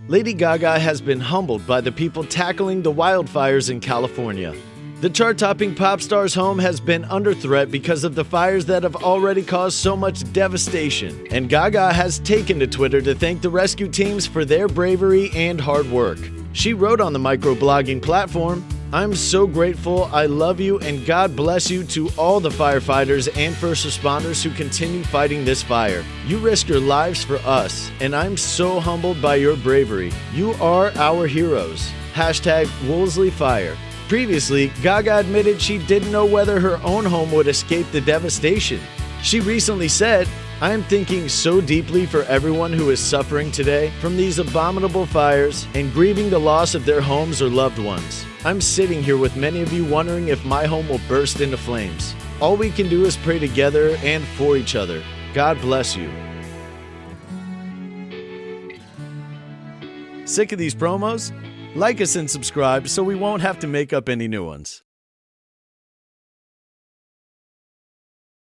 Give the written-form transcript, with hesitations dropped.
Lady Gaga has been humbled by the people tackling the wildfires in California. The chart-topping pop star's home has been under threat because of the fires that have already caused so much devastation, and Gaga has taken to Twitter to thank the rescue teams for their bravery and hard work. She wrote on the microblogging platform, "I'm so grateful, I love you, and God bless you to all the firefighters and first responders who continue fighting this fire. You risk your lives for us, and I'm so humbled by your bravery. You are our heroes." #WolseleyFire. Previously, Gaga admitted she didn't know whether her own home would escape the devastation. She recently said, "I am thinking so deeply for everyone who is suffering today from these abominable fires and grieving the loss of their homes or loved ones. I'm sitting here with many of you wondering if my home will burst into flames. All we can do is pray together and for each other. God bless you." Sick of these promos? Like us and subscribe so we won't have to make up any new ones.